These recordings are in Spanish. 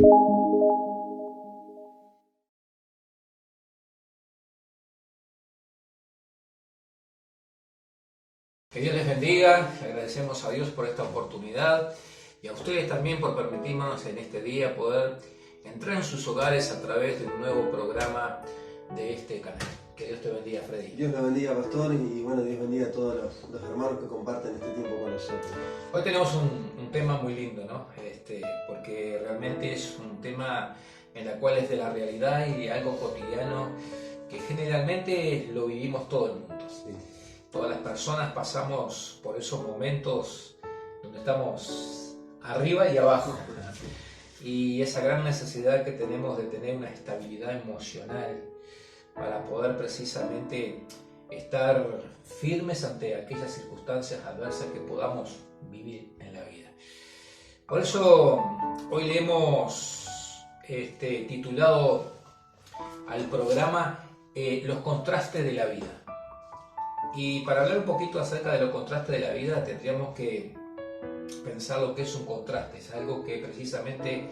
Que Dios les bendiga, agradecemos a Dios por esta oportunidad y a ustedes también por permitirnos en este día poder entrar en sus hogares a través de un nuevo programa de este canal. Que Dios te bendiga, Freddy. Dios lo bendiga, pastor, y bueno, Dios bendiga a todos los hermanos que comparten este tiempo con nosotros. Hoy tenemos un tema muy lindo, ¿no? Porque realmente es un tema en el cual es de la realidad y algo cotidiano que generalmente lo vivimos todo el mundo. Sí. Todas las personas pasamos por esos momentos donde estamos arriba y abajo. Y esa gran necesidad que tenemos de tener una estabilidad emocional para poder precisamente estar firmes ante aquellas circunstancias adversas que podamos vivir en la vida. Por eso hoy le hemos titulado al programa Los contrastes de la vida. Y para hablar un poquito acerca de los contrastes de la vida tendríamos que pensar lo que es un contraste. Es algo que precisamente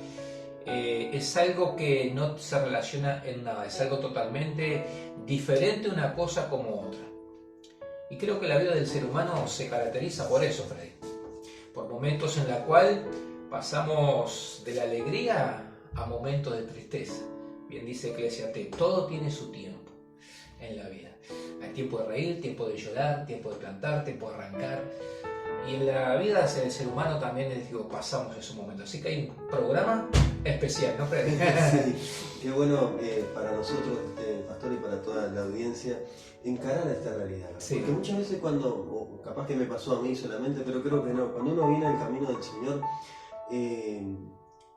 es algo que no se relaciona en nada, es algo totalmente diferente una cosa como otra. Y creo que la vida del ser humano se caracteriza por eso, Freddy. Por momentos en los cuales pasamos de la alegría a momentos de tristeza. Bien dice Eclesiastés, todo tiene su tiempo en la vida. Hay tiempo de reír, tiempo de llorar, tiempo de plantar, tiempo de arrancar. Y en la vida del ser humano también les digo, pasamos esos momentos. Así que hay un programa especial, ¿no, Freddy? Sí, qué bueno para nosotros, pastor, y para toda la audiencia, encarar esta realidad. Sí. Porque muchas veces o capaz que me pasó a mí solamente, pero creo que no, cuando uno viene al camino del Señor,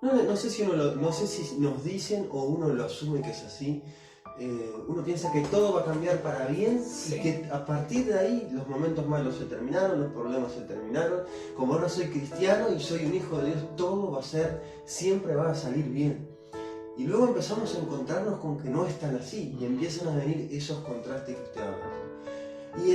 no sé si nos dicen o uno lo asume que es así. Uno piensa que todo va a cambiar para bien, sí, y que a partir de ahí los momentos malos se terminaron, los problemas se terminaron. Como ahora soy cristiano y soy un hijo de Dios, todo siempre va a salir bien. Y luego empezamos a encontrarnos con que no es tan así y empiezan a venir esos contrastes que usted habla. Y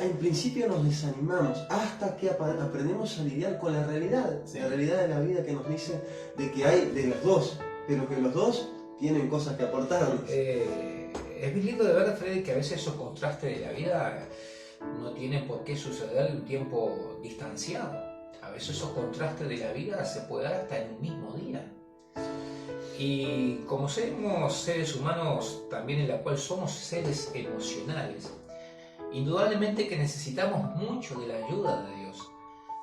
en principio nos desanimamos hasta que aprendemos a lidiar con la realidad, sí, la realidad de la vida que nos dice de que hay de los dos, pero que los dos tienen cosas que aportarnos. Es muy lindo de ver, Freddy, que a veces esos contrastes de la vida no tienen por qué suceder en un tiempo distanciado. A veces esos contrastes de la vida se pueden dar hasta en un mismo día. Y como somos seres humanos también en la cual somos seres emocionales, indudablemente que necesitamos mucho de la ayuda de Dios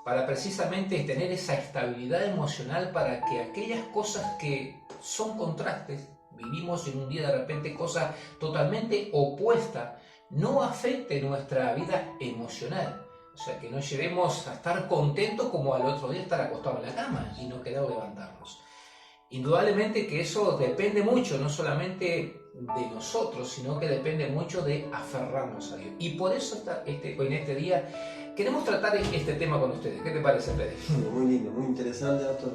para precisamente tener esa estabilidad emocional para que aquellas cosas que son contrastes, vivimos en un día de repente cosas totalmente opuestas, no afecten nuestra vida emocional. O sea, que no lleguemos a estar contentos como al otro día estar acostado en la cama y no querer levantarnos. Indudablemente que eso depende mucho, no solamente de nosotros, sino que depende mucho de aferrarnos a Dios. Y por eso en este día queremos tratar este tema con ustedes. ¿Qué te parece, Freddy? Muy lindo, muy interesante, doctor,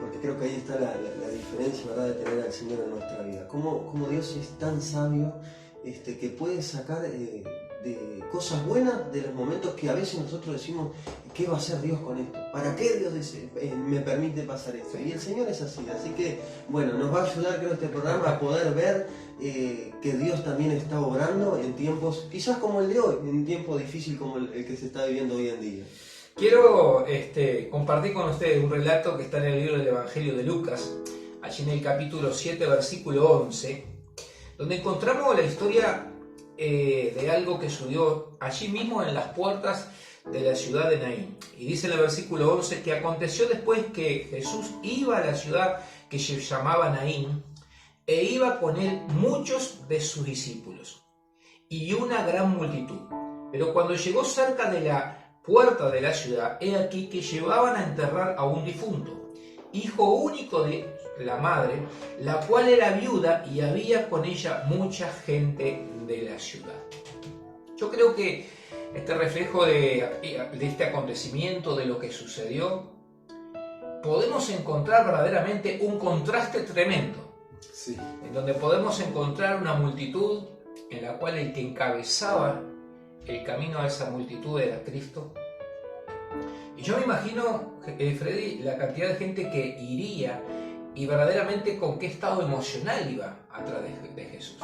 porque creo que ahí está la diferencia, ¿verdad?, de tener al Señor en nuestra vida. Cómo Dios es tan sabio que puede sacar de cosas buenas de los momentos que a veces nosotros decimos, ¿qué va a hacer Dios con esto? ¿Para qué Dios me permite pasar esto? Y el Señor es así que, bueno, nos va a ayudar, creo, este programa a poder ver que Dios también está obrando en tiempos, quizás como el de hoy, en un tiempo difícil como el que se está viviendo hoy en día. Quiero compartir con ustedes un relato que está en el libro del Evangelio de Lucas, allí en el capítulo 7, versículo 11, donde encontramos la historia de algo que sucedió allí mismo en las puertas de la ciudad de Naín. Y dice en el versículo 11 que aconteció después que Jesús iba a la ciudad que se llamaba Naín, e iba con él muchos de sus discípulos y una gran multitud. Pero cuando llegó cerca de la puerta de la ciudad, he aquí que llevaban a enterrar a un difunto, hijo único de la madre, la cual era viuda, y había con ella mucha gente de la ciudad. Yo creo que este reflejo de este acontecimiento, de lo que sucedió, podemos encontrar verdaderamente un contraste tremendo, sí, en donde podemos encontrar una multitud en la cual el que encabezaba el camino a esa multitud era Cristo. Y yo me imagino, Freddy, la cantidad de gente que iría y verdaderamente con qué estado emocional iba atrás de Jesús.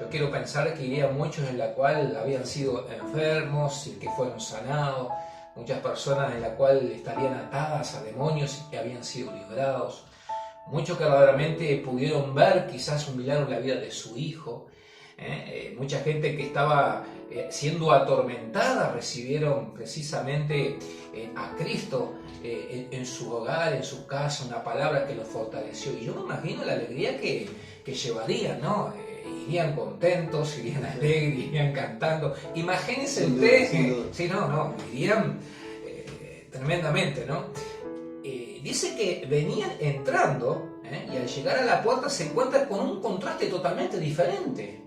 Yo quiero pensar que irían muchos en la cual habían sido enfermos y que fueron sanados, muchas personas en la cual estarían atadas a demonios y que habían sido librados, muchos que verdaderamente pudieron ver quizás un milagro en la vida de su hijo, mucha gente que estaba siendo atormentada recibieron precisamente a Cristo en su hogar, en su casa, una palabra que los fortaleció. Y yo me imagino la alegría que llevarían, ¿no? Irían contentos, irían alegres, irían cantando. Imagínense ustedes que... Sí, no, irían tremendamente, ¿no? Dice que venían entrando y al llegar a la puerta se encuentran con un contraste totalmente diferente.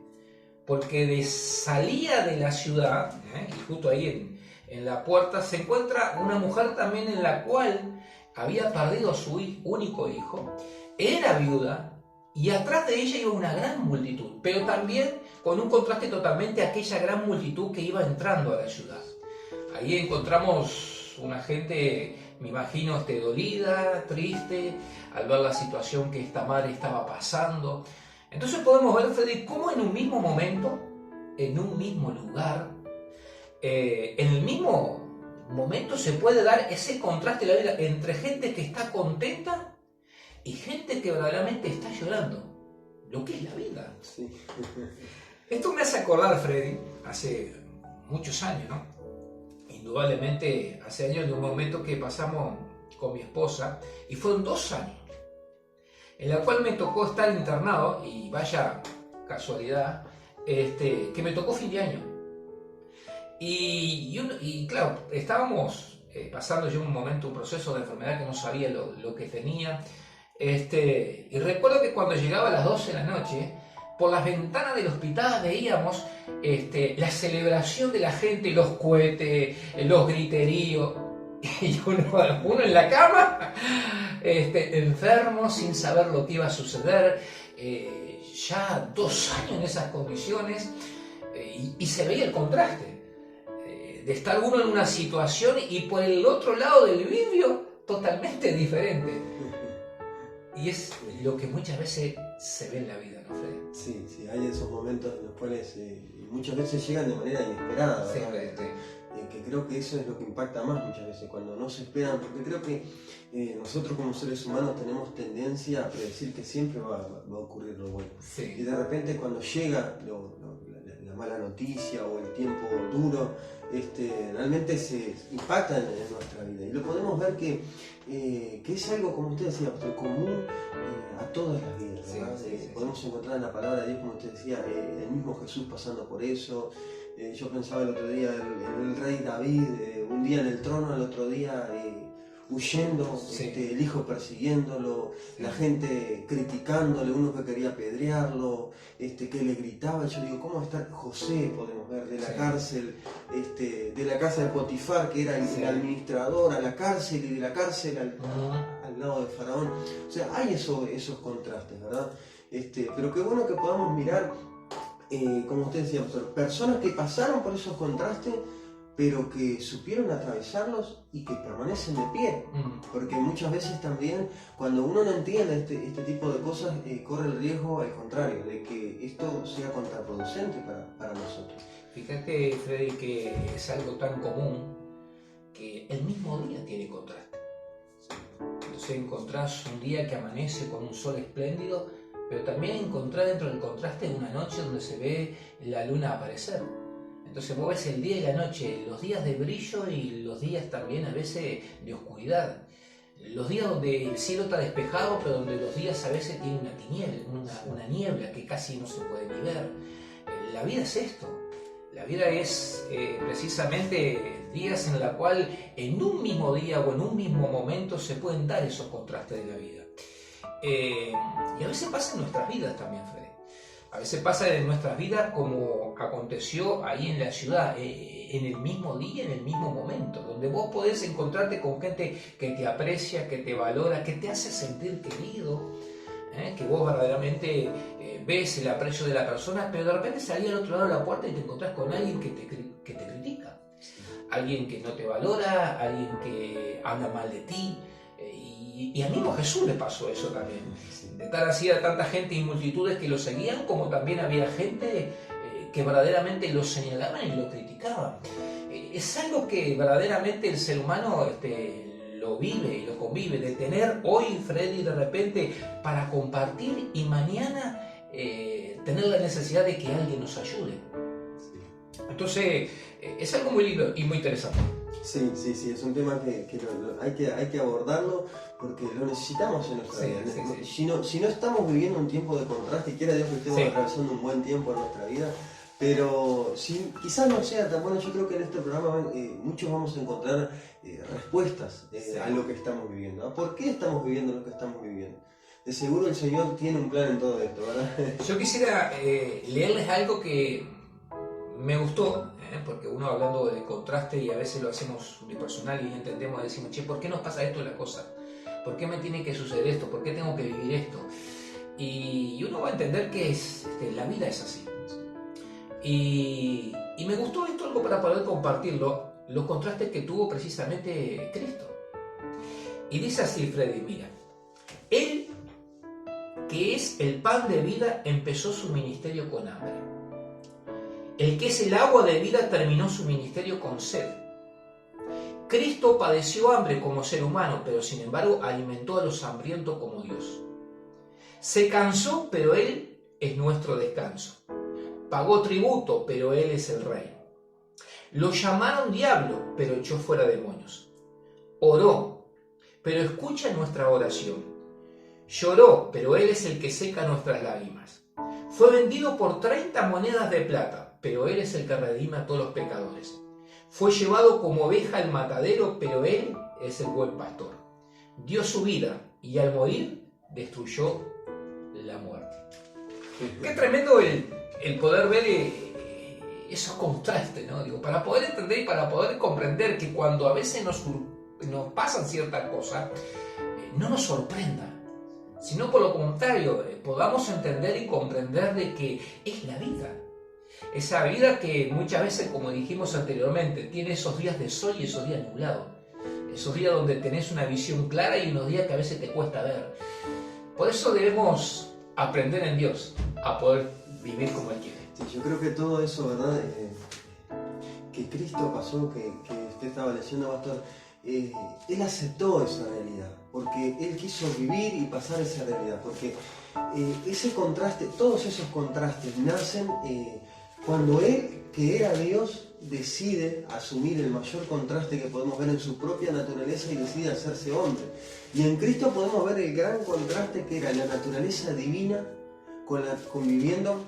Porque salía de la ciudad, y justo ahí en la puerta se encuentra una mujer también en la cual había perdido a su único hijo, era viuda, y atrás de ella iba una gran multitud, pero también con un contraste totalmente a aquella gran multitud que iba entrando a la ciudad. Ahí encontramos una gente, me imagino, dolida, triste, al ver la situación que esta madre estaba pasando. Entonces podemos ver, Freddy, cómo en un mismo momento, en un mismo lugar, en el mismo momento se puede dar ese contraste de la vida entre gente que está contenta y gente que verdaderamente está llorando, lo que es la vida. Sí. Esto me hace acordar, Freddy, hace muchos años, ¿no? Indudablemente hace años de un momento que pasamos con mi esposa, y fueron 2 años, en la cual me tocó estar internado, y vaya casualidad, que me tocó fin de año. Y claro, estábamos pasando yo un momento, un proceso de enfermedad que no sabía lo que tenía. Y recuerdo que cuando llegaba a las 12 de la noche, por las ventanas del hospital veíamos la celebración de la gente, los cohetes, los griteríos, y uno en la cama, enfermo, sin saber lo que iba a suceder, ya 2 años en esas condiciones, y se veía el contraste de estar uno en una situación y por el otro lado del vidrio totalmente diferente. Y es lo que muchas veces se ve en la vida, ¿no, Freddy? Sí, hay esos momentos en los cuales muchas veces llegan de manera inesperada, Sí, ¿verdad? Que creo que eso es lo que impacta más muchas veces, cuando no se esperan, porque creo que nosotros como seres humanos tenemos tendencia a predecir que siempre va a ocurrir lo bueno. Sí. Y de repente cuando llega la mala noticia o el tiempo duro, realmente se impacta en nuestra vida. Y lo podemos ver que es algo, como usted decía, común a todas las vidas, ¿verdad? Sí. Podemos encontrar en la palabra de Dios, como usted decía, el mismo Jesús pasando por eso. Yo pensaba el otro día, el rey David, un día en el trono, el otro día huyendo, sí. El hijo persiguiéndolo, sí. La gente criticándole, uno que quería apedrearlo, que le gritaba. Yo digo, ¿cómo está José? Podemos ver, de la cárcel, de la casa de Potifar, que era el administrador, a la cárcel, y de la cárcel al lado de Faraón. O sea, hay esos contrastes, ¿verdad? Pero qué bueno que podamos mirar, como usted decía, personas que pasaron por esos contrastes, pero que supieron atravesarlos y que permanecen de pie. Porque muchas veces también, cuando uno no entiende este tipo de cosas, corre el riesgo, al contrario, de que esto sea contraproducente para nosotros. Fíjate, Freddy, que es algo tan común que el mismo día tiene contraste. Entonces encontrás un día que amanece con un sol espléndido, pero también encontrás dentro del contraste una noche donde se ve la luna aparecer. Entonces vos ves el día y la noche, los días de brillo y los días también a veces de oscuridad. Los días donde el cielo está despejado, pero donde los días a veces tienen una niebla que casi no se puede ni ver. La vida es esto. La vida es precisamente días en la cual en un mismo día o en un mismo momento se pueden dar esos contrastes de la vida. Y a veces pasa en nuestras vidas también, Freddy. A veces pasa en nuestras vidas como aconteció ahí en la ciudad, en el mismo día, en el mismo momento, donde vos podés encontrarte con gente que te aprecia, que te valora, que te hace sentir querido, que vos verdaderamente ves el aprecio de la persona, pero de repente salís al otro lado de la puerta y te encontrás con alguien que te critica, alguien que no te valora, alguien que habla mal de ti, y Y a mismo Jesús le pasó eso también. De tal hacía tanta gente y multitudes que lo seguían, como también había gente que verdaderamente lo señalaban y lo criticaban. Es algo que verdaderamente el ser humano lo vive y lo convive, de tener hoy, Freddy, de repente para compartir y mañana tener la necesidad de que alguien nos ayude. Entonces, es algo muy lindo y muy interesante. Sí, es un tema que hay que abordarlo porque lo necesitamos en nuestra vida. Sí. Si no estamos viviendo un tiempo de contraste, quiera Dios que estemos atravesando un buen tiempo en nuestra vida, pero quizás no sea tan bueno. Yo creo que en este programa muchos vamos a encontrar respuestas a lo que estamos viviendo, ¿no? ¿Por qué estamos viviendo lo que estamos viviendo? De seguro el Señor tiene un plan en todo esto, ¿verdad? Yo quisiera leerles algo que me gustó, porque uno hablando de contraste y a veces lo hacemos unipersonal y entendemos y decimos, che, ¿por qué nos pasa esto en la cosa? ¿Por qué me tiene que suceder esto? ¿Por qué tengo que vivir esto? Y uno va a entender que la vida es así. Y me gustó esto algo para poder compartirlo, los contrastes que tuvo precisamente Cristo. Y dice así, Freddy, mira, Él, que es el pan de vida, empezó su ministerio con hambre. El que es el agua de vida terminó su ministerio con sed. Cristo padeció hambre como ser humano, pero sin embargo alimentó a los hambrientos como Dios. Se cansó, pero Él es nuestro descanso. Pagó tributo, pero Él es el Rey. Lo llamaron diablo, pero echó fuera demonios. Oró, pero escucha nuestra oración. Lloró, pero Él es el que seca nuestras lágrimas. Fue vendido por 30 monedas de plata, pero Él es el que redime a todos los pecadores. Fue llevado como oveja al matadero, pero Él es el buen pastor. Dio su vida y al morir destruyó la muerte. Qué tremendo el poder ver esos contrastes, ¿no? Digo, para poder entender y para poder comprender que cuando a veces nos pasan ciertas cosas, no nos sorprenda, sino por lo contrario, podamos entender y comprender de que es la vida. Esa vida que muchas veces, como dijimos anteriormente, tiene esos días de sol y esos días nublados. Esos días donde tenés una visión clara y unos días que a veces te cuesta ver. Por eso debemos aprender en Dios a poder vivir como Él quiere. Sí, yo creo que todo eso, ¿verdad? Que Cristo pasó, que usted estaba leyendo, pastor, Él aceptó esa realidad, porque Él quiso vivir y pasar esa realidad, porque ese contraste, todos esos contrastes nacen cuando Él, que era Dios, decide asumir el mayor contraste que podemos ver en su propia naturaleza y decide hacerse hombre. Y en Cristo podemos ver el gran contraste que era la naturaleza divina conviviendo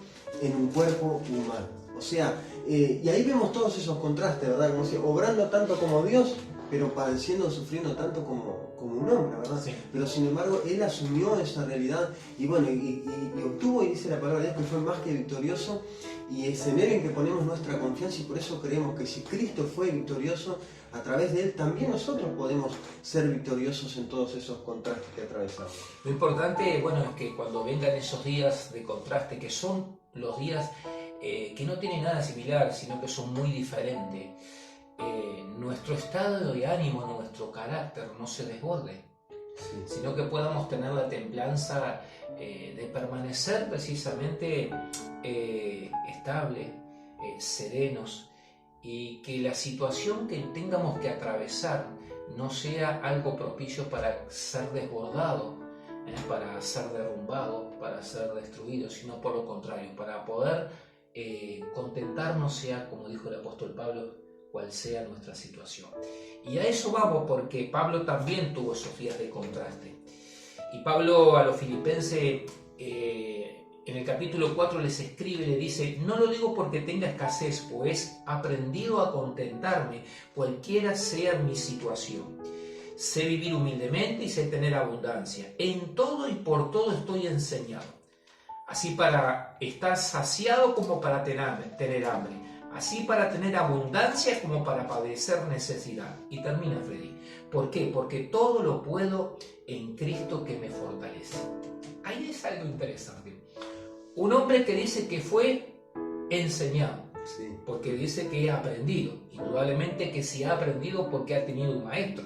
en un cuerpo humano. O sea, y ahí vemos todos esos contrastes, ¿verdad? Como si, obrando tanto como Dios, pero padeciendo, sufriendo tanto como un hombre, ¿verdad? Sí. Pero sin embargo, Él asumió esa realidad y bueno, y obtuvo, y dice la palabra de Dios, que fue más que victorioso, y es en Él en que ponemos nuestra confianza, y por eso creemos que si Cristo fue victorioso, a través de Él también nosotros podemos ser victoriosos en todos esos contrastes que atravesamos. Lo importante, bueno, es que cuando vengan esos días de contraste, que son los días que no tienen nada similar, sino que son muy diferentes, nuestro estado de ánimo, nuestro carácter no se desborde, sino que podamos tener la templanza de permanecer precisamente estable, serenos, y que la situación que tengamos que atravesar no sea algo propicio para ser desbordado, para ser derrumbado, para ser destruido, sino por lo contrario, para poder contentarnos, sea como dijo el apóstol Pablo, cual sea nuestra situación. Y a eso vamos, porque Pablo también tuvo esos días de contraste. Y Pablo a los filipenses en el capítulo 4 les escribe y le dice: no lo digo porque tenga escasez, pues he aprendido a contentarme cualquiera sea mi situación. Sé vivir humildemente y sé tener abundancia. En todo y por todo estoy enseñado, así para estar saciado como para tener hambre, así para tener abundancia como para padecer necesidad. Y termina Freddy. ¿Por qué? Porque todo lo puedo en Cristo que me fortalece. Ahí es algo interesante. Un hombre que dice que fue enseñado, Sí. porque dice que ha aprendido. Indudablemente que si ha aprendido porque ha tenido un maestro.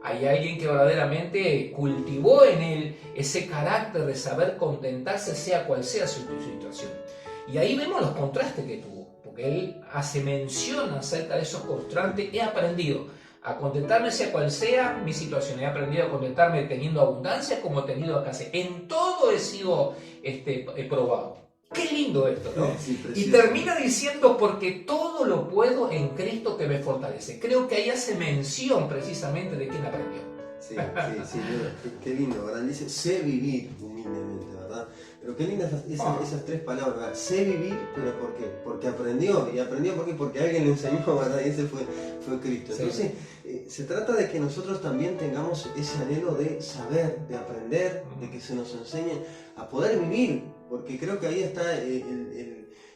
hay alguien que verdaderamente cultivó en él ese carácter de saber contentarse sea cual sea su situación. Y ahí vemos los contrastes que tuvo, porque él hace mención acerca de esos contrastes. He aprendido a contentarme sea cual sea mi situación. He aprendido a contentarme teniendo abundancia como he tenido escasez. En todo he sido probado. Qué lindo esto, ¿no? Sí, y termina diciendo, porque todo lo puedo en Cristo que me fortalece. Creo que ahí hace mención precisamente de quién aprendió. Sí, qué lindo, ¿verdad? Dice, sé vivir humildemente, ¿verdad? Pero qué lindas esas tres palabras, ¿verdad? Sé vivir, pero ¿por qué? Porque aprendió, y aprendió ¿por qué? Porque alguien le enseñó, ¿verdad? Y ese fue Cristo. Sí. Entonces, se trata de que nosotros también tengamos ese anhelo de saber, de aprender, de que se nos enseñe a poder vivir, porque creo que ahí está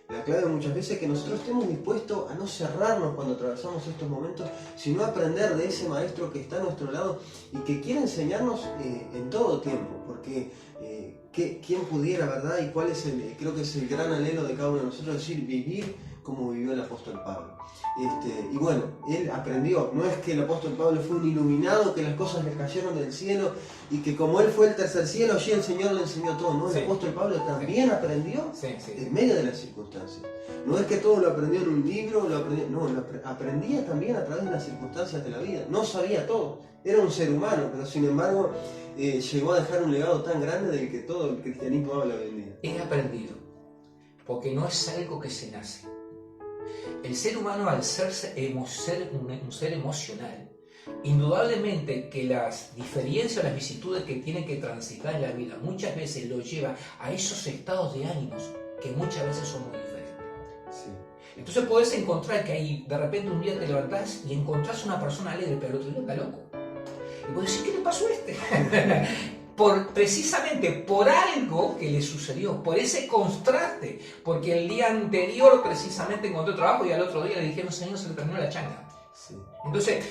la clave muchas veces, que nosotros estemos dispuestos a no cerrarnos cuando atravesamos estos momentos, sino a aprender de ese maestro que está a nuestro lado y que quiere enseñarnos en todo tiempo, porque quién pudiera, ¿verdad? Y cuál es creo que es el gran anhelo de cada uno de nosotros, decir, vivir como vivió el apóstol Pablo. Y bueno, él aprendió, no es que el apóstol Pablo fue un iluminado, que las cosas le cayeron del cielo y que como él fue el tercer cielo, allí el Señor le enseñó todo, ¿no? El apóstol Pablo también aprendió en medio de las circunstancias. No es que todo lo aprendió en un libro, aprendía también a través de las circunstancias de la vida. No sabía todo, era un ser humano, pero sin embargo llegó a dejar un legado tan grande del que todo el cristianismo habla hoy en día. He aprendido, porque no es algo que se nace. El ser humano, al ser un ser emocional, indudablemente que las diferencias, las vicisitudes que tiene que transitar en la vida muchas veces lo lleva a esos estados de ánimos que muchas veces son muy diferentes. Sí. Entonces podés encontrar que ahí de repente un día te levantás y encontrás una persona alegre, pero el otro día está loco. Y vos decís, ¿qué le pasó a este? Precisamente por algo que le sucedió, por ese contraste, porque el día anterior precisamente encontró trabajo y al otro día le dijeron, Señor, se le terminó la changa. Sí. Entonces,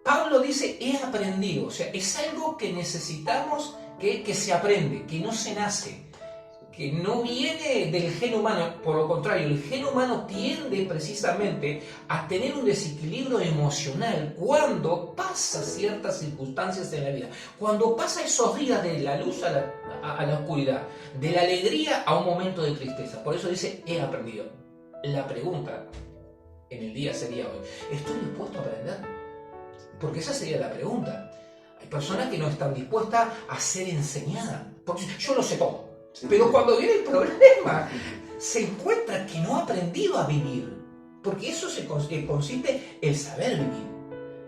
Pablo dice, he aprendido, o sea, es algo que necesitamos que se aprende, que no se nace, que no viene del gen humano. Por lo contrario, el gen humano tiende precisamente a tener un desequilibrio emocional cuando pasa ciertas circunstancias en la vida, cuando pasa esos días de la luz a la oscuridad, de la alegría a un momento de tristeza. Por eso dice, he aprendido. La pregunta en el día sería hoy, ¿estoy dispuesto a aprender? Porque esa sería la pregunta. Hay personas que no están dispuestas a ser enseñadas, porque yo lo sé todo. Pero cuando viene el problema, se encuentra que no ha aprendido a vivir. Porque eso consiste en saber vivir.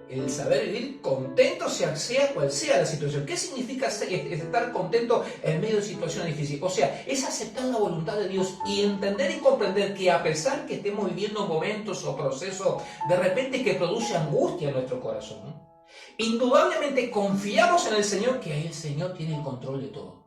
El saber vivir contento sea cual sea la situación. ¿Qué significa estar contento en medio de situaciones difíciles? O sea, es aceptar la voluntad de Dios y entender y comprender que a pesar que estemos viviendo momentos o procesos de repente que produce angustia en nuestro corazón, indudablemente confiamos en el Señor, que ahí el Señor tiene el control de todo.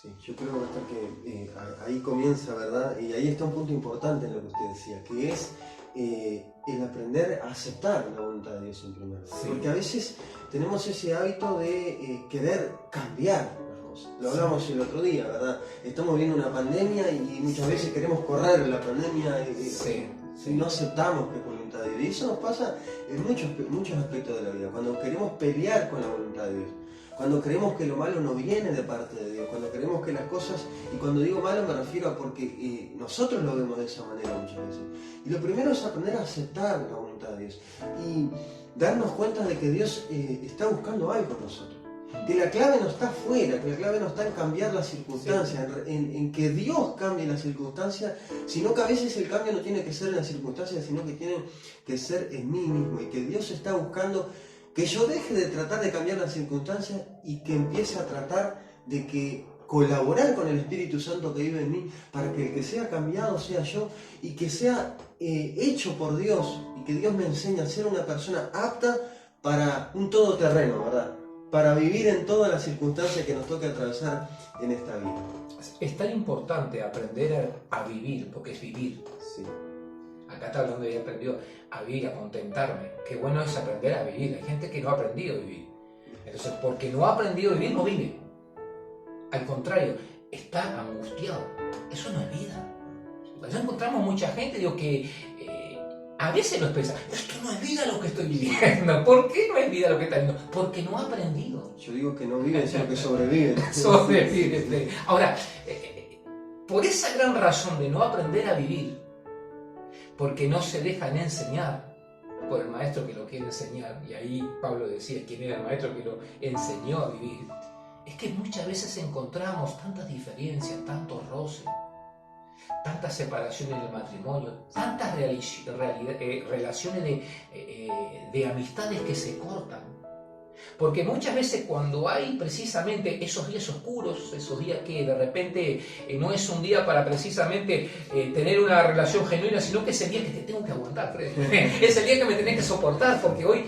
Sí, yo creo que ahí comienza, ¿verdad? Y ahí está un punto importante en lo que usted decía, que es el aprender a aceptar la voluntad de Dios en primer lugar. Sí. Porque a veces tenemos ese hábito de querer cambiar las cosas. Lo hablamos el otro día, ¿verdad? Estamos viendo una pandemia y muchas veces queremos correr la pandemia y no aceptamos que es voluntad de Dios. Y eso nos pasa en muchos aspectos de la vida, cuando queremos pelear con la voluntad de Dios. Cuando creemos que lo malo no viene de parte de Dios, cuando creemos que las cosas, y cuando digo malo me refiero a porque nosotros lo vemos de esa manera muchas veces. Y lo primero es aprender a aceptar la voluntad de Dios y darnos cuenta de que Dios está buscando algo en nosotros. Que la clave no está afuera, que la clave no está en cambiar las circunstancias, en que Dios cambie las circunstancias, sino que a veces el cambio no tiene que ser en las circunstancias, sino que tiene que ser en mí mismo, y que Dios está buscando que yo deje de tratar de cambiar las circunstancias y que empiece a tratar de colaborar con el Espíritu Santo que vive en mí, para que el que sea cambiado sea yo, y que sea hecho por Dios, y que Dios me enseñe a ser una persona apta para un todoterreno, ¿verdad? Para vivir en todas las circunstancias que nos toque atravesar en esta vida. Es tan importante aprender a vivir, porque es vivir. Sí. Acá está hablando de aprendió a vivir, a contentarme. Qué bueno es aprender a vivir. Hay gente que no ha aprendido a vivir. Entonces, porque no ha aprendido a vivir, no vive. Al contrario, está angustiado. Eso no es vida. Por eso encontramos mucha gente que a veces lo expresa, esto no es vida lo que estoy viviendo. ¿Por qué no es vida lo que está viviendo? Porque no ha aprendido. Yo digo que no viven, sino que sobreviven. Sobrevive. Ahora, por esa gran razón de no aprender a vivir, porque no se dejan enseñar por el maestro que lo quiere enseñar, y ahí Pablo decía quién era el maestro que lo enseñó a vivir, es que muchas veces encontramos tantas diferencias, tantos roces, tantas separaciones del matrimonio, tantas relaciones de amistades que se cortan. Porque muchas veces cuando hay precisamente esos días oscuros, esos días que de repente no es un día para precisamente tener una relación genuina, sino que es el día que te tengo que aguantar, Fred. Es el día que me tenés que soportar, porque hoy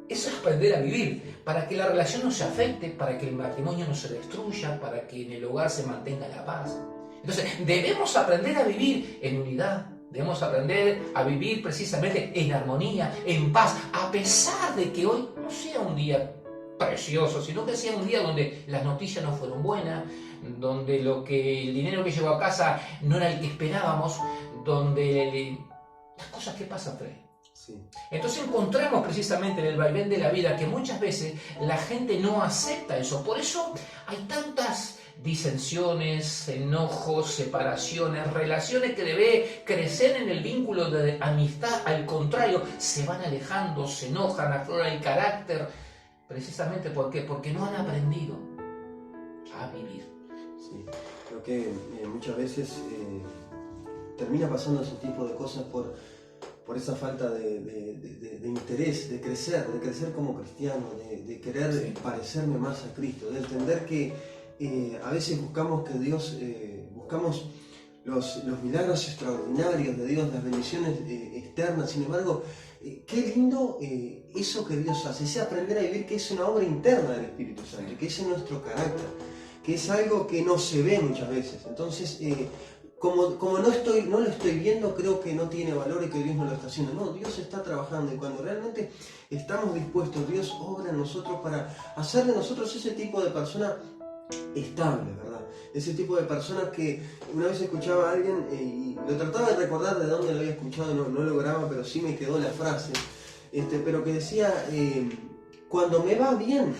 eso es aprender a vivir, para que la relación no se afecte, para que el matrimonio no se destruya, para que en el hogar se mantenga la paz. Entonces debemos aprender a vivir en unidad. Debemos aprender a vivir precisamente en armonía, en paz, a pesar de que hoy no sea un día precioso, sino que sea un día donde las noticias no fueron buenas, donde el dinero que llegó a casa no era el que esperábamos, donde las cosas que pasan, Fred. Sí. Entonces encontramos precisamente en el vaivén de la vida que muchas veces la gente no acepta eso. Por eso hay tantas disensiones, enojos, separaciones, relaciones que debe crecer en el vínculo de amistad. Al contrario, se van alejando, se enojan, aflora el carácter. Precisamente ¿por qué? Porque no han aprendido a vivir. Sí, creo que muchas veces termina pasando ese tipo de cosas por esa falta de interés, de crecer como cristiano, de querer parecerme más a Cristo, de entender que a veces buscamos que Dios, buscamos los milagros extraordinarios de Dios, las bendiciones externas. Sin embargo, qué lindo eso que Dios hace, ese aprender a vivir, que es una obra interna del Espíritu Santo, que es en nuestro carácter, que es algo que no se ve muchas veces. Entonces, como no lo estoy viendo, creo que no tiene valor y que Dios no lo está haciendo. No, Dios está trabajando, y cuando realmente estamos dispuestos, Dios obra en nosotros para hacer de nosotros ese tipo de persona estable, ¿verdad? Ese tipo de personas que una vez escuchaba a alguien y lo trataba de recordar de dónde lo había escuchado, no lograba, pero sí me quedó la frase, pero que decía, cuando me va bien,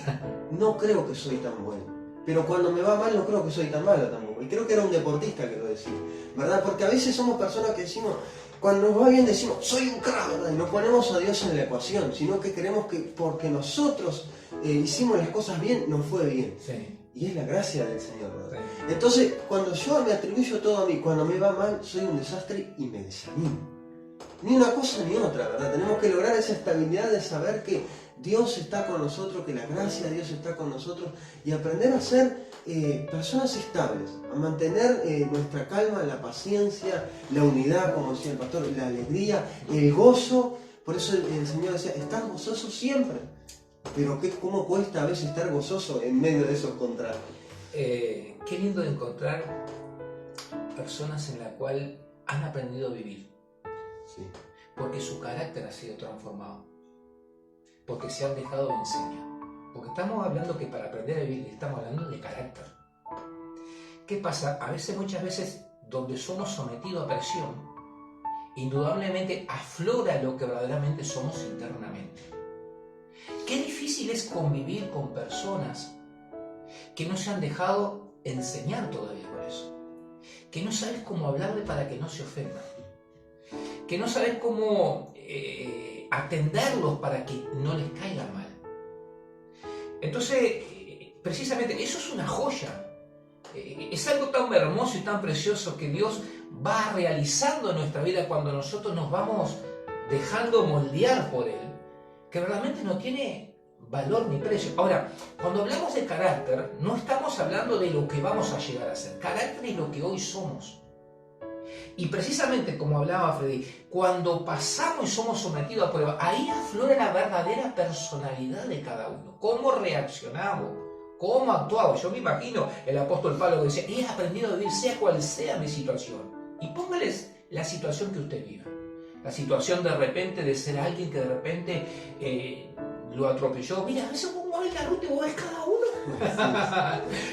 no creo que soy tan bueno, pero cuando me va mal, no creo que soy tan malo tampoco. Y creo que era un deportista que lo decía, ¿verdad? Porque a veces somos personas que decimos, cuando nos va bien decimos, soy un crack, ¿verdad? Y no ponemos a Dios en la ecuación, sino que creemos que porque nosotros hicimos las cosas bien, nos fue bien. Sí. Y es la gracia del Señor, ¿verdad? Sí. Entonces, cuando yo me atribuyo todo a mí, cuando me va mal, soy un desastre y me desanimo. Ni una cosa ni otra, ¿verdad? Tenemos que lograr esa estabilidad de saber que Dios está con nosotros, que la gracia de Dios está con nosotros, y aprender a ser personas estables, a mantener nuestra calma, la paciencia, la unidad, como decía el pastor, la alegría, el gozo. Por eso el Señor decía, estás gozoso siempre. Pero cómo cuesta a veces estar gozoso en medio de esos contrarios. Qué lindo encontrar personas en las cuales han aprendido a vivir. Sí. Porque su carácter ha sido transformado. Porque se han dejado enseñar. Porque estamos hablando que para aprender a vivir estamos hablando de carácter. ¿Qué pasa? Muchas veces, donde somos sometidos a presión, indudablemente aflora lo que verdaderamente somos internamente. Qué difícil es convivir con personas que no se han dejado enseñar todavía por eso. Que no sabes cómo hablarle para que no se ofendan. Que no sabes cómo atenderlos para que no les caiga mal. Entonces, precisamente eso es una joya. Es algo tan hermoso y tan precioso que Dios va realizando en nuestra vida cuando nosotros nos vamos dejando moldear por Él, que realmente no tiene valor ni precio. Ahora, cuando hablamos de carácter, no estamos hablando de lo que vamos a llegar a ser. Carácter es lo que hoy somos. Y precisamente como hablaba Freddy, cuando pasamos y somos sometidos a prueba, ahí aflora la verdadera personalidad de cada uno. Cómo reaccionamos, cómo actuamos. Yo me imagino el apóstol Pablo que decía, he aprendido a vivir sea cual sea mi situación. Y póngales la situación que usted viva. La situación de repente de ser alguien que de repente lo atropelló. Mira, a veces vos ves la ruta y vos ves cada uno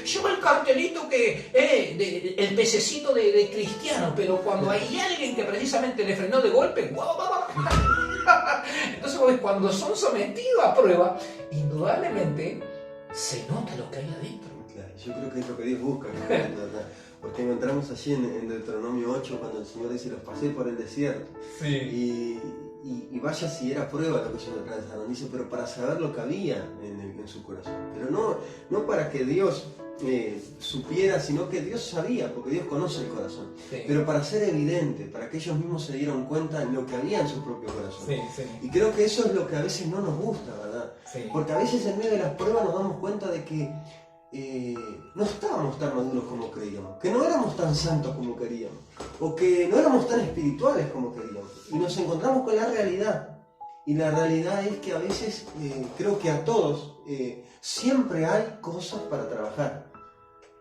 Lleva el cartelito el pececito de cristiano, pero cuando hay alguien que precisamente le frenó de golpe, ¡guau! Entonces, pues, cuando son sometidos a prueba, indudablemente se nota lo que hay adentro. Claro, yo creo que es lo que Dios busca, ¿verdad? Porque encontramos allí en Deuteronomio 8, cuando el Señor dice, los pasé por el desierto. Sí. Y vaya si era prueba lo que ellos atravesaron. Dice, pero para saber lo que había en su corazón. Pero no para que Dios supiera, sino que Dios sabía, porque Dios conoce el corazón. Sí. Pero para ser evidente, para que ellos mismos se dieran cuenta de lo que había en su propio corazón. Sí, sí. Y creo que eso es lo que a veces no nos gusta, ¿verdad? Sí. Porque a veces en medio de las pruebas nos damos cuenta de que no estábamos tan maduros como creíamos, que no éramos tan santos como queríamos, o que no éramos tan espirituales como queríamos. Y nos encontramos con la realidad. Y la realidad es que a veces, creo que a todos, siempre hay cosas para trabajar.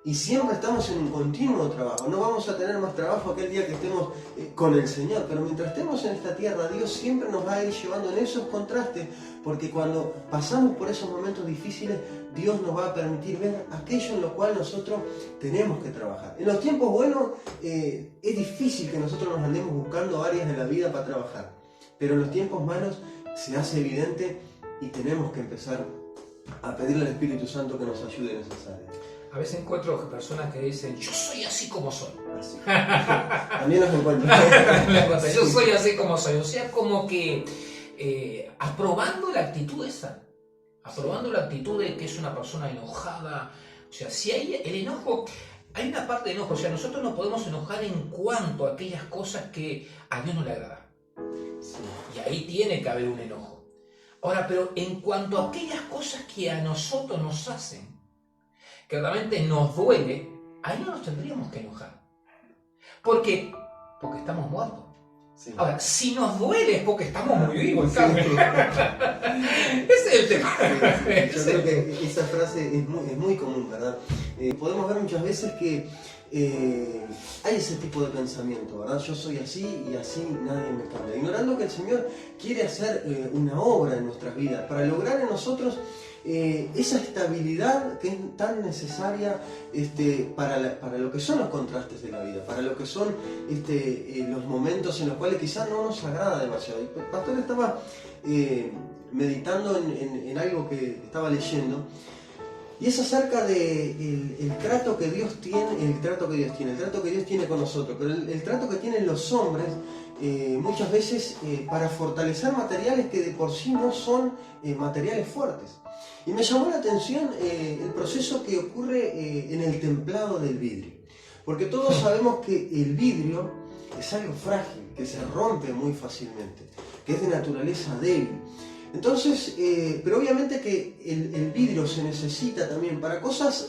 Y siempre estamos en un continuo trabajo. No vamos a tener más trabajo aquel día que estemos con el Señor. Pero mientras estemos en esta tierra, Dios siempre nos va a ir llevando en esos contrastes. Porque cuando pasamos por esos momentos difíciles, Dios nos va a permitir ver aquello en lo cual nosotros tenemos que trabajar. En los tiempos buenos es difícil que nosotros nos andemos buscando áreas de la vida para trabajar. Pero en los tiempos malos se hace evidente y tenemos que empezar a pedirle al Espíritu Santo que nos ayude en esas áreas. A veces encuentro personas que dicen, yo soy así como soy. Así. También los encuentro. Yo soy así como soy. O sea, como que aprobando la actitud esa. Aprobando la actitud de que es una persona enojada. O sea, si hay el enojo, hay una parte de enojo. O sea, nosotros nos podemos enojar en cuanto a aquellas cosas que a Dios no le agradan. Sí. Y ahí tiene que haber un enojo. Ahora, pero en cuanto a aquellas cosas que a nosotros nos hacen, que realmente nos duele, ahí no nos tendríamos que enojar. ¿Por qué? Porque estamos muertos. Sí. Ahora, si nos duele es porque estamos muy vivos, ¿sabes? Ese es el tema. Sí. Yo creo que esa frase es muy común, ¿verdad? Podemos ver muchas veces que hay ese tipo de pensamiento, ¿verdad? Yo soy así y así nadie me cambia. Ignorando que el Señor quiere hacer una obra en nuestras vidas para lograr en nosotros esa estabilidad que es tan necesaria para lo que son los contrastes de la vida, para lo que son los momentos en los cuales quizás no nos agrada demasiado. Y el pastor estaba meditando en algo que estaba leyendo, y es acerca del trato que Dios tiene, el trato que Dios tiene con nosotros, pero el trato que tienen los hombres muchas veces para fortalecer materiales que de por sí no son materiales fuertes. Y me llamó la atención el proceso que ocurre en el templado del vidrio. Porque todos sabemos que el vidrio es algo frágil, que se rompe muy fácilmente, que es de naturaleza débil. Entonces, pero obviamente que el vidrio se necesita también para cosas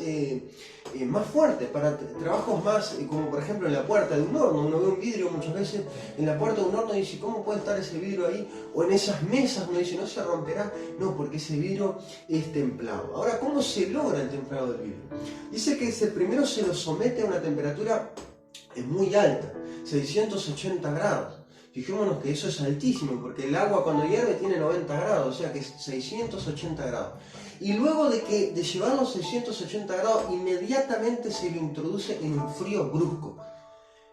más fuertes, para trabajos más, como por ejemplo en la puerta de un horno. Uno ve un vidrio muchas veces en la puerta de un horno y dice, ¿cómo puede estar ese vidrio ahí? O en esas mesas uno dice, ¿no se romperá? No, porque ese vidrio es templado. Ahora, ¿cómo se logra el templado del vidrio? Dice que primero se lo somete a una temperatura muy alta, 680 grados. Fijémonos que eso es altísimo, porque el agua cuando hierve tiene 90 grados, o sea que es 680 grados. Y luego de llevarlo a 680 grados, inmediatamente se lo introduce en un frío brusco.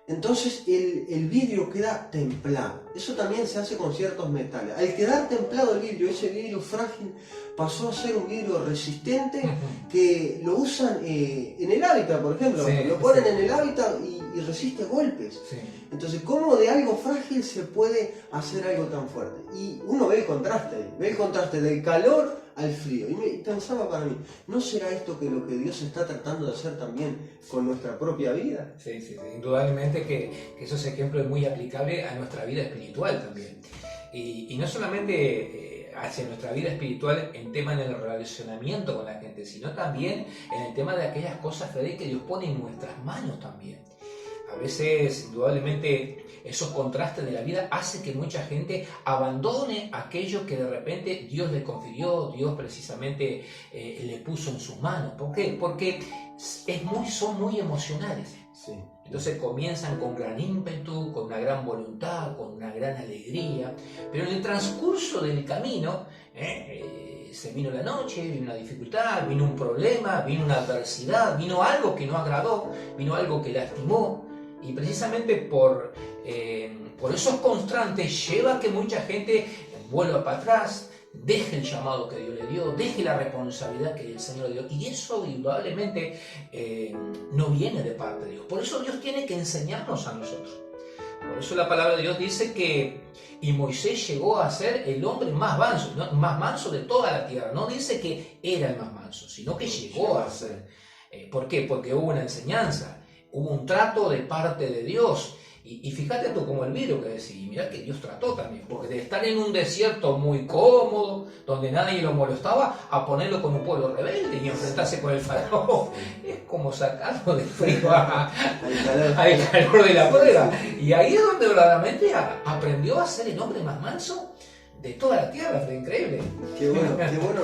Entonces el vidrio queda templado. Eso también se hace con ciertos metales. Al quedar templado el vidrio, ese vidrio frágil pasó a ser un vidrio resistente que lo usan en el hábitat, por ejemplo. Sí, lo ponen en el hábitat y resiste golpes. Sí. Entonces, ¿cómo de algo frágil se puede hacer algo tan fuerte? Y uno ve el contraste del calor al frío. Y pensaba para mí, ¿no será esto que lo que Dios está tratando de hacer también con nuestra propia vida? Sí, sí, sí. Indudablemente que esos ejemplos es muy aplicable a nuestra vida espiritual también. Y no solamente hacia nuestra vida espiritual en tema del relacionamiento con la gente, sino también en el tema de aquellas cosas, Fede, que Dios pone en nuestras manos también. A veces, indudablemente, esos contrastes de la vida hacen que mucha gente abandone aquello que de repente Dios le confirió, Dios precisamente le puso en sus manos. ¿Por qué? Porque son muy emocionales. Sí. Entonces comienzan con gran ímpetu, con una gran voluntad, con una gran alegría, pero en el transcurso del camino se vino la noche, vino una dificultad, vino un problema, vino una adversidad, vino algo que no agradó, vino algo que lastimó. Y precisamente por esos constantes lleva a que mucha gente vuelva para atrás, deje el llamado que Dios le dio, deje la responsabilidad que el Señor le dio. Y eso indudablemente no viene de parte de Dios. Por eso Dios tiene que enseñarnos a nosotros. Por eso la palabra de Dios dice que y Moisés llegó a ser el hombre más manso, ¿no? Más manso de toda la tierra. No dice que era el más manso, sino que llegó a ser. ¿Por qué? Porque hubo una enseñanza, hubo un trato de parte de Dios. Y fíjate tú como Elviro que decía, y mirá que Dios trató también, porque de estar en un desierto muy cómodo, donde nadie lo molestaba, a ponerlo con un pueblo rebelde y enfrentarse con el faraón, es como sacarlo del frío al calor de la prueba. Y ahí es donde verdaderamente aprendió a ser el hombre más manso de toda la tierra. Fue increíble. Qué bueno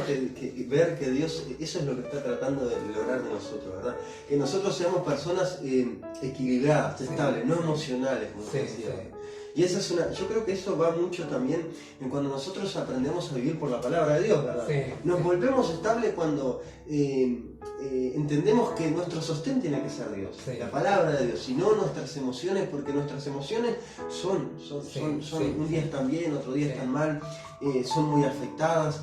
que ver que Dios, eso es lo que está tratando de lograr de nosotros, ¿verdad? Que nosotros seamos personas equilibradas, estables, no emocionales, como te decía. Y esa es yo creo que eso va mucho también en cuando nosotros aprendemos a vivir por la palabra de Dios, ¿verdad? Sí. Nos volvemos estables cuando entendemos que nuestro sostén tiene que ser Dios, la palabra de Dios, y no nuestras emociones, porque nuestras emociones son un día están bien, otro día están mal, son muy afectadas.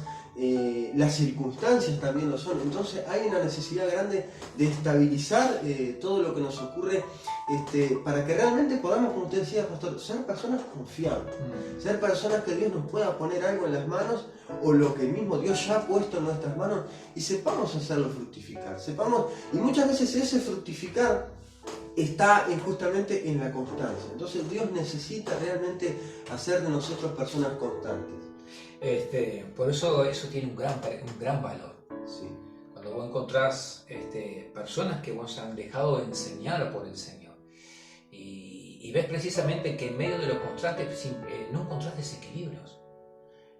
Las circunstancias también lo son. Entonces hay una necesidad grande de estabilizar todo lo que nos ocurre, para que realmente podamos, como usted decía, pastor, ser personas confiables, ser personas que Dios nos pueda poner algo en las manos, o lo que mismo Dios ya ha puesto en nuestras manos, y sepamos hacerlo fructificar, y muchas veces ese fructificar está justamente en la constancia. Entonces Dios necesita realmente hacer de nosotros personas constantes. Por eso tiene un gran valor. Sí. Cuando vos encontrás personas que vos han dejado de enseñar por el Señor, y ves precisamente que en medio de los contrastes no encontrás desequilibrios,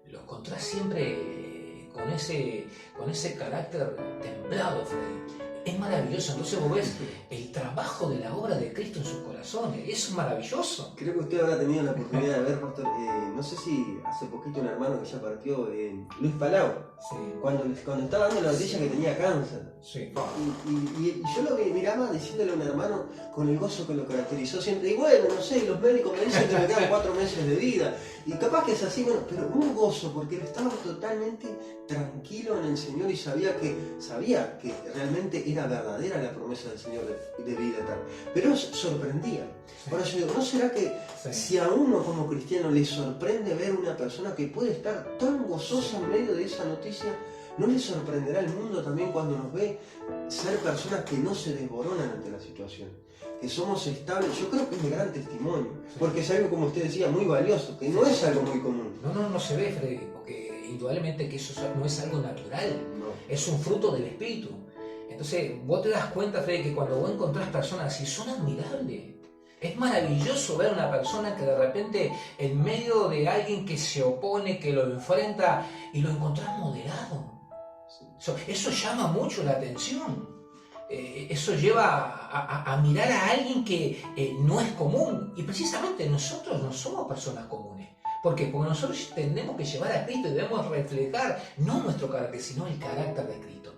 los encontrás siempre con ese carácter templado, Freddy. Es maravilloso. Entonces vos ves el trabajo de la obra de Cristo en sus corazones. Es maravilloso. Creo que usted habrá tenido la oportunidad de ver, pastor, no sé si hace poquito un hermano que ya partió, Luis Palau, Sí. cuando estaba dando la noticia que tenía cáncer. Sí. Y yo lo miraba diciéndole a un hermano con el gozo que lo caracterizó siempre. Y bueno, no sé, los médicos me dicen que me quedan 4 meses de vida. Y capaz que es así, bueno, pero un gozo, porque él estaba totalmente tranquilo en el Señor y sabía que realmente era verdadera la promesa del Señor de vida eterna. Pero sorprendía. Ahora yo digo, ¿no será que si a uno como cristiano le sorprende ver una persona que puede estar tan gozosa en medio de esa noticia, no le sorprenderá al mundo también cuando nos ve ser personas que no se desboronan ante la situación, que somos estables? Yo creo que es de gran testimonio, porque es algo, como usted decía, muy valioso, que no es algo muy común. No se ve, Freddy, porque indudablemente que eso no es algo natural, es un fruto del Espíritu. Entonces vos te das cuenta, Freddy, que cuando vos encontrás personas así, son admirables. Es maravilloso ver a una persona que de repente en medio de alguien que se opone, que lo enfrenta, y lo encontrás moderado. Eso llama mucho la atención. Eso lleva a mirar a alguien que no es común. Y precisamente nosotros no somos personas comunes. ¿Por qué? Porque nosotros tenemos que llevar a Cristo y debemos reflejar no nuestro carácter, sino el carácter de Cristo.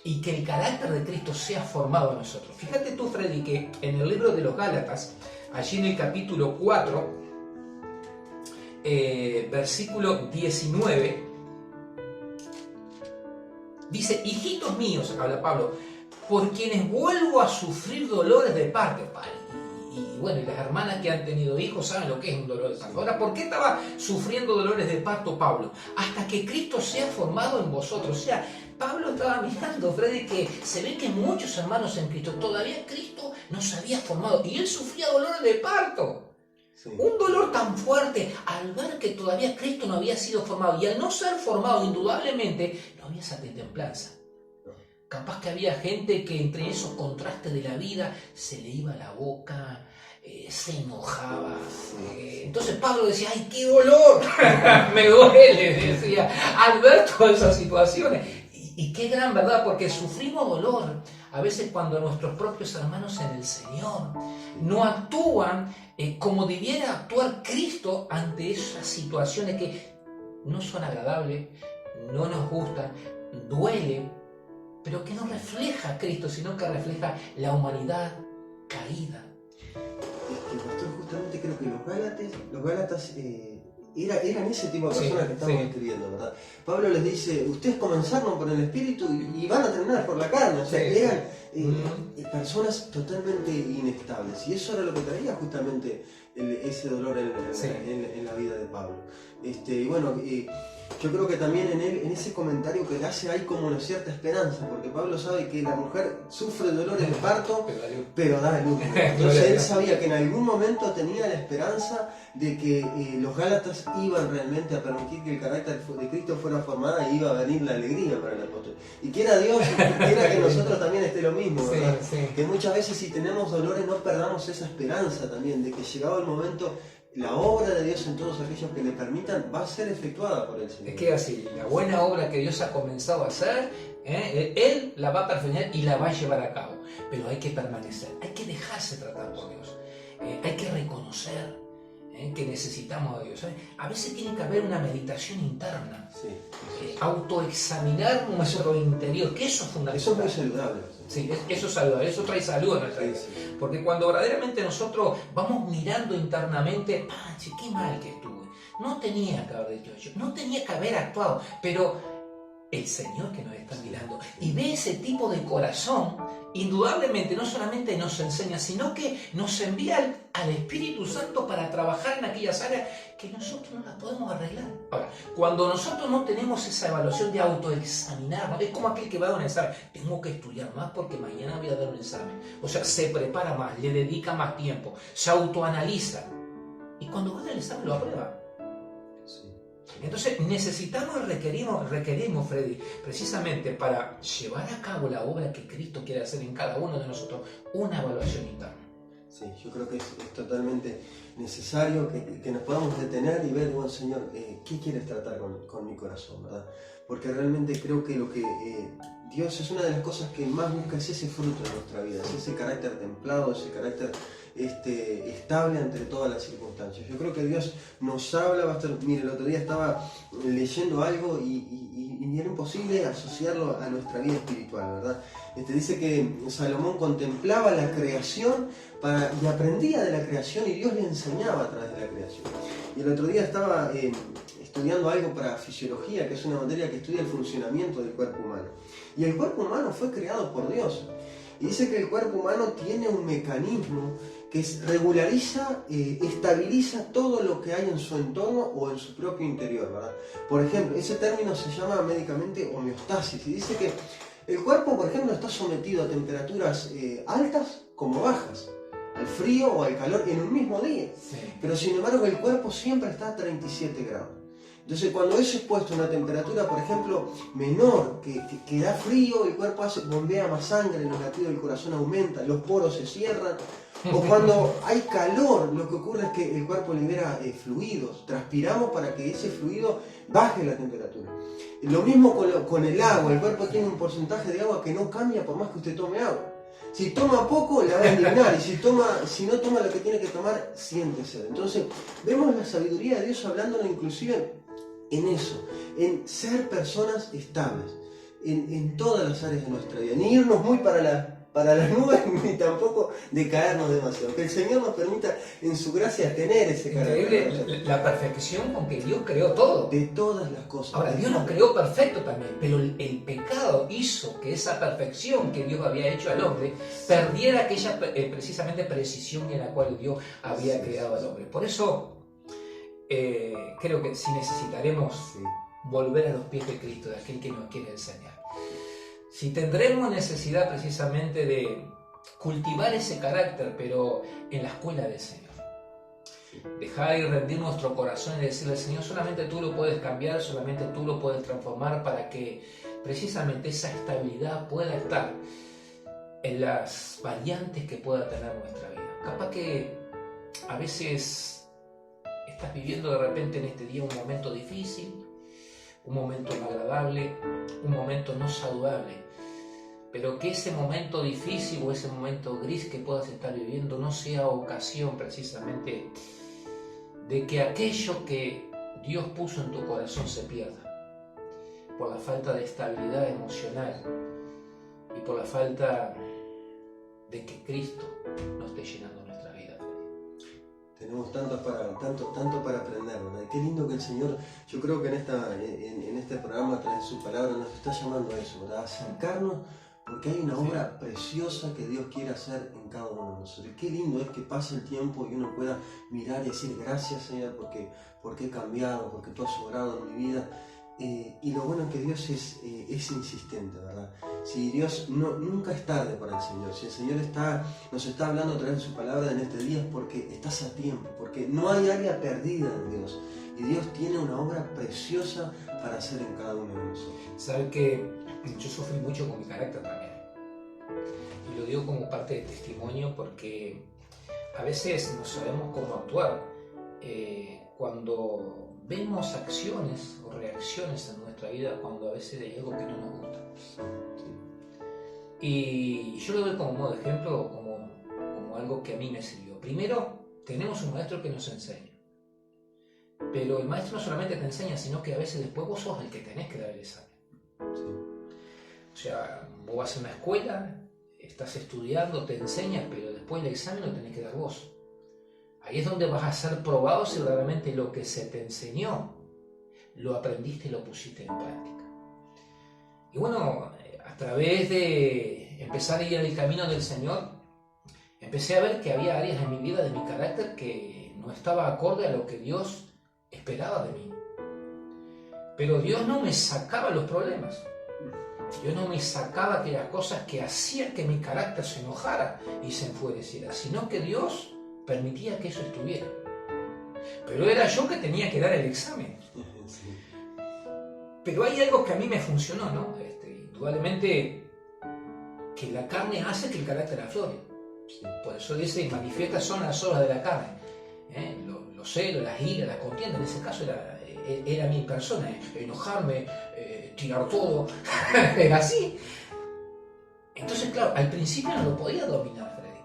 Y que el carácter de Cristo sea formado en nosotros. Fíjate tú, Freddy, que en el libro de los Gálatas, allí en el capítulo 4, versículo 19, dice: hijitos míos, habla Pablo, por quienes vuelvo a sufrir dolores de parto. Y bueno, y las hermanas que han tenido hijos saben lo que es un dolor de parto. Ahora, ¿por qué estaba sufriendo dolores de parto Pablo? Hasta que Cristo sea formado en vosotros. O sea, Pablo estaba mirando, Freddy, que se ve que muchos hermanos en Cristo, todavía Cristo no se había formado. Y él sufría dolores de parto. Sí. Un dolor tan fuerte al ver que todavía Cristo no había sido formado. Y al no ser formado, indudablemente, no había esa templanza. Capaz que había gente que entre esos contrastes de la vida se le iba la boca, se enojaba. Entonces Pablo decía: ¡ay, qué dolor! Me duele, decía, al ver todas esas situaciones. Y qué gran verdad, porque sufrimos dolor a veces cuando nuestros propios hermanos en el Señor no actúan como debiera actuar Cristo ante esas situaciones que no son agradables, no nos gusta, duele, pero que no refleja a Cristo, sino que refleja la humanidad caída. Es que, pastor, justamente creo que los Gálatas eran ese tipo de personas que estamos escribiendo, ¿verdad? Pablo les dice, ustedes comenzaron por el Espíritu y van a terminar por la carne. O sea, eran personas totalmente inestables. Y eso era lo que traía justamente ese dolor en la vida de Pablo. Y bueno, yo creo que también en ese comentario que le hace hay como una cierta esperanza, porque Pablo sabe que la mujer sufre dolor en el parto, pero da a luz. Entonces él sabía que en algún momento tenía la esperanza de que los Gálatas iban realmente a permitir que el carácter de Cristo fuera formado y iba a venir la alegría para el apóstol. Y quiera Dios, quiera que nosotros también esté lo mismo, ¿verdad? Que muchas veces si tenemos dolores no perdamos esa esperanza también de que llegado el momento la obra de Dios en todos aquellos que le permitan va a ser efectuada por el Señor. Es que así, la buena obra que Dios ha comenzado a hacer, Él la va a perfeccionar y la va a llevar a cabo. Pero hay que permanecer, hay que dejarse tratar por Dios, hay que reconocer que necesitamos a Dios. A veces tiene que haber una meditación interna, autoexaminar nuestro interior, que eso es fundamental. Eso es muy saludable. Sí, eso es saludable, eso trae salud a nuestra vida. Porque cuando verdaderamente nosotros vamos mirando internamente, che, qué mal que estuve, no tenía que haber dicho eso, no tenía que haber actuado, pero el Señor que nos está mirando y ve ese tipo de corazón, indudablemente no solamente nos enseña, sino que nos envía al Espíritu Santo para trabajar en aquellas áreas que nosotros no las podemos arreglar. Ahora, cuando nosotros no tenemos esa evaluación de autoexaminarnos, es como aquel que va a un examen, tengo que estudiar más porque mañana voy a dar un examen. O sea, se prepara más, le dedica más tiempo, se autoanaliza y cuando va a dar el examen lo aprueba. Entonces necesitamos y requerimos, Freddy, precisamente para llevar a cabo la obra que Cristo quiere hacer en cada uno de nosotros, una evaluación interna. Sí, yo creo que es totalmente necesario que nos podamos detener y ver, bueno, Señor, ¿qué quieres tratar con mi corazón, verdad? Porque realmente creo que lo que Dios es una de las cosas que más busca es ese fruto de nuestra vida, es ese carácter templado, ese carácter estable entre todas las circunstancias. Yo creo que Dios nos habla, mire, el otro día estaba leyendo algo y era imposible asociarlo a nuestra vida espiritual, ¿verdad? Dice que Salomón contemplaba la creación y aprendía de la creación y Dios le enseñaba a través de la creación. Y el otro día estaba estudiando algo para fisiología, que es una materia que estudia el funcionamiento del cuerpo humano. Y el cuerpo humano fue creado por Dios. Y dice que el cuerpo humano tiene un mecanismo que regulariza, estabiliza todo lo que hay en su entorno o en su propio interior, ¿verdad? Por ejemplo, ese término se llama médicamente homeostasis y dice que el cuerpo, por ejemplo, está sometido a temperaturas altas como bajas, al frío o al calor en un mismo día. Pero sin embargo el cuerpo siempre está a 37 grados. Entonces cuando es expuesto a una temperatura, por ejemplo, menor, que da frío, el cuerpo bombea más sangre, los latidos del corazón aumentan, los poros se cierran. O cuando hay calor, lo que ocurre es que el cuerpo libera fluidos, transpiramos para que ese fluido baje la temperatura. Lo mismo con el agua, el cuerpo tiene un porcentaje de agua que no cambia por más que usted tome agua. Si toma poco, la va a eliminar, y si no toma lo que tiene que tomar, siente sed. Entonces, vemos la sabiduría de Dios hablándonos inclusive en eso, en ser personas estables, en todas las áreas de nuestra vida, ni irnos muy para las nubes, ni tampoco decaernos demasiado. Que el Señor nos permita en su gracia tener ese carácter. Increíble la perfección con que Dios creó todo. De todas las cosas. Ahora, Dios nos creó perfecto también, pero el pecado hizo que esa perfección que Dios había hecho al hombre perdiera aquella precisamente precisión en la cual Dios había creado al hombre. Por eso creo que sí necesitaremos volver a los pies de Cristo, de aquel que nos quiere enseñar. Si tendremos necesidad precisamente de cultivar ese carácter, pero en la escuela del Señor. Dejar y rendir nuestro corazón y decirle al Señor, solamente tú lo puedes cambiar, solamente tú lo puedes transformar para que precisamente esa estabilidad pueda estar en las variantes que pueda tener nuestra vida. Capaz que a veces estás viviendo de repente en este día un momento difícil, un momento no agradable, un momento no saludable, pero que ese momento difícil o ese momento gris que puedas estar viviendo no sea ocasión precisamente de que aquello que Dios puso en tu corazón se pierda. por la falta de estabilidad emocional y por la falta de que Cristo nos esté llenando nuestra vida. Tenemos tanto para aprender, ¿verdad? Qué lindo que el Señor, yo creo que en este programa, a través de su palabra, nos está llamando a eso, ¿verdad? A acercarnos, porque hay una obra preciosa que Dios quiere hacer en cada uno de nosotros. Qué lindo es que pase el tiempo y uno pueda mirar y decir gracias, Señor, porque he cambiado, porque tú has obrado en mi vida. Y lo bueno es que Dios es insistente, ¿verdad? Si Dios nunca es tarde para el Señor, si el Señor nos está hablando a través de su palabra en este día, es porque estás a tiempo, porque no hay área perdida en Dios. Y Dios tiene una obra preciosa para hacer en cada uno de nosotros. Sabe que yo sufrí mucho con mi carácter también. Y lo digo como parte de testimonio porque a veces no sabemos cómo actuar. Cuando vemos acciones o reacciones en nuestra vida cuando a veces hay algo que no nos gusta. Y yo lo doy como modo de ejemplo, como algo que a mí me sirvió. Primero, tenemos un maestro que nos enseña. Pero el maestro no solamente te enseña, sino que a veces después vos sos el que tenés que dar el examen. O sea, vos vas a una escuela, estás estudiando, te enseñas, pero después el examen lo tenés que dar vos. Ahí es donde vas a ser probado si realmente lo que se te enseñó lo aprendiste y lo pusiste en práctica. Y bueno, a través de empezar a ir el camino del Señor, empecé a ver que había áreas en mi vida, de mi carácter, que no estaba acorde a lo que Dios esperaba de mí. Pero Dios no me sacaba los problemas. Dios no me sacaba aquellas cosas que hacían que mi carácter se enojara y se enfureciera, sino que Dios permitía que eso estuviera. Pero era yo que tenía que dar el examen. Pero hay algo que a mí me funcionó, ¿no? Indudablemente que la carne hace que el carácter aflore. Por eso dice, manifiestas son las obras de la carne. Los celos, las iras, las contiendas, en ese caso era mi persona, enojarme, tirar todo, era así. Entonces, claro, al principio no lo podía dominar, Freddy.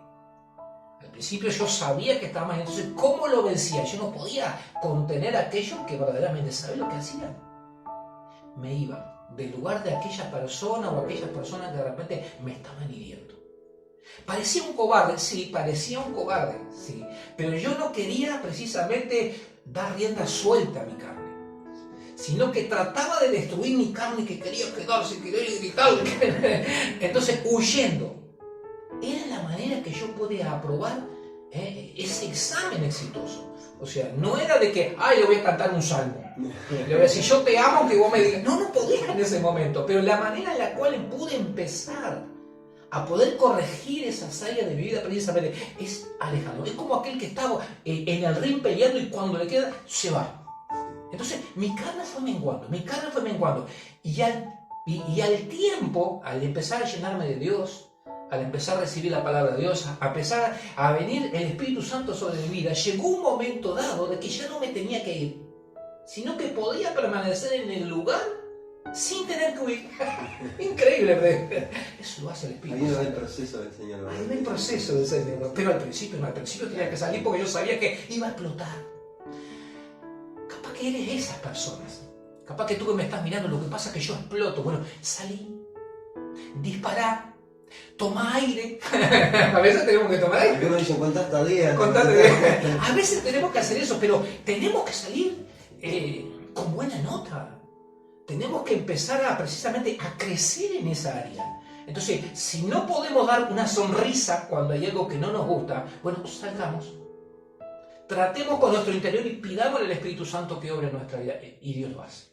Al principio yo sabía que estaba mal, entonces, ¿cómo lo vencía? Yo no podía contener aquello que verdaderamente sabía lo que hacía. Me iba del lugar de aquella persona o aquellas personas que de repente me estaban hiriendo. Parecía un cobarde, sí, pero yo no quería precisamente dar rienda suelta a mi carne, sino que trataba de destruir mi carne, que quería quedarse, quería gritar. Entonces, huyendo. Era la manera que yo podía aprobar ese examen exitoso. O sea, no era de que, le voy a cantar un salmo. Le voy a decir, yo te amo, que vos me digas. No podía en ese momento. Pero la manera en la cual pude empezar a poder corregir esas áreas de mi vida precisamente es alejando. Es como aquel que estaba en el ring peleando y cuando le queda, se va. Entonces, mi carne fue menguando. Y al tiempo, al empezar a llenarme de Dios, al empezar a recibir la palabra de Dios, a empezar a venir el Espíritu Santo sobre mi vida, llegó un momento dado de que ya no me tenía que ir, sino que podía permanecer en el lugar sin tener que huir. Increíble, ¿verdad? Eso lo hace el Espíritu Santo. Ahí va el proceso del Señor. Ahí va el proceso del Señor. Pero al principio tenía que salir porque yo sabía que iba a explotar. Capaz que eres esas personas. Capaz que tú que me estás mirando, lo que pasa es que yo exploto. Bueno, salí, dispará, toma aire. A veces tenemos que tomar aire. Uno dice, contate días. A veces tenemos que hacer eso, pero tenemos que salir con buena nota. Tenemos que empezar precisamente a crecer en esa área. Entonces, si no podemos dar una sonrisa cuando hay algo que no nos gusta, bueno, salgamos. Tratemos con nuestro interior y pidamos al Espíritu Santo que obre en nuestra vida. Y Dios lo hace.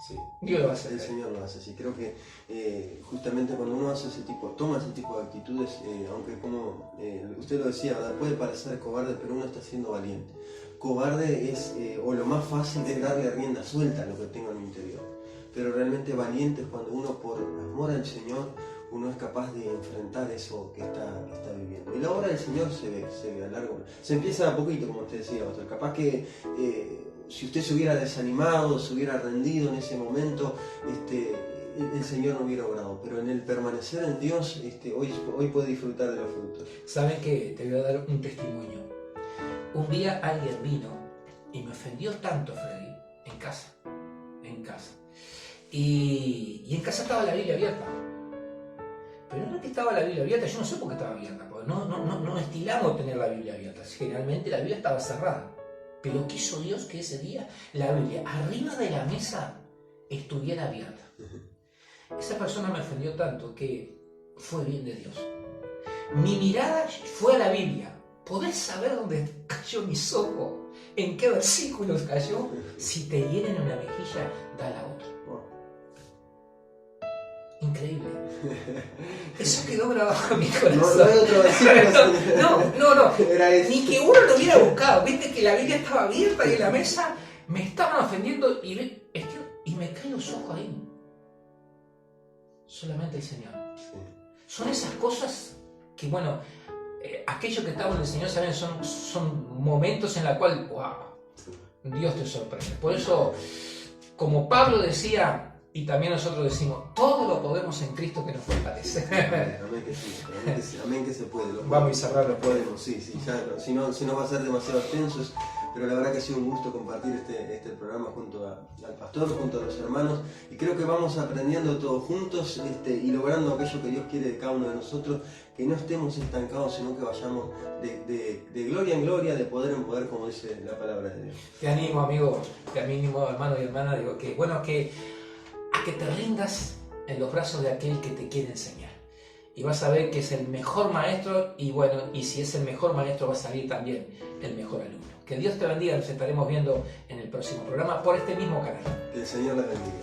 Sí, Dios lo hace. El Señor lo hace. Sí, creo que justamente cuando uno toma ese tipo de actitudes, aunque como usted lo decía, ¿verdad? Puede parecer cobarde, pero uno está siendo valiente. Cobarde es, o lo más fácil es darle rienda suelta a lo que tengo en mi interior. Pero realmente valiente es cuando uno, por amor al Señor, uno es capaz de enfrentar eso que está viviendo. Y la obra del Señor se ve a largo. Se empieza a poquito, como usted decía, pastor. Capaz que si usted se hubiera desanimado, se hubiera rendido en ese momento, el Señor no hubiera obrado. Pero en el permanecer en Dios, hoy puede disfrutar de los frutos. ¿Saben qué? Te voy a dar un testimonio. Un día alguien vino y me ofendió tanto, Freddy, en casa. Y en casa estaba la Biblia abierta. Pero no es que estaba la Biblia abierta, yo no sé por qué estaba abierta, porque no estilamos tener la Biblia abierta. Generalmente la Biblia estaba cerrada. Pero quiso Dios que ese día la Biblia arriba de la mesa estuviera abierta. Esa persona me ofendió tanto que fue bien de Dios. Mi mirada fue a la Biblia. ¿Podés saber dónde cayó mis ojos? ¿En qué versículos cayó? Si te hieren en una mejilla, da la otra. Increíble. Eso quedó grabado en mi corazón. No hay otro versículo. No. Era ese. Ni que uno lo hubiera buscado. Viste que la Biblia estaba abierta y en la mesa me estaban ofendiendo y me caen los ojos ahí. Solamente el Señor. Sí. Son esas cosas que, bueno, aquellos que estaban en el Señor saben, son momentos en los cuales, wow, Dios te sorprende. Por eso, como Pablo decía, y también nosotros decimos, todo lo podemos en Cristo que nos fortalece. Amén que sí, amén que se puede. Vamos a cerrar. Lo podemos, sí, ya, si no va a ser demasiado extenso, pero la verdad que ha sido un gusto compartir este programa junto al pastor, junto a los hermanos, y creo que vamos aprendiendo todos juntos y logrando aquello que Dios quiere de cada uno de nosotros, que no estemos estancados, sino que vayamos de gloria en gloria, de poder en poder, como dice la palabra de Dios. Te animo, amigo, hermano y hermana, digo que bueno que te rindas en los brazos de aquel que te quiere enseñar. Y vas a ver que es el mejor maestro, y bueno, y si es el mejor maestro va a salir también el mejor alumno. Que Dios te bendiga, nos estaremos viendo en el próximo programa por este mismo canal. Que el Señor les bendiga.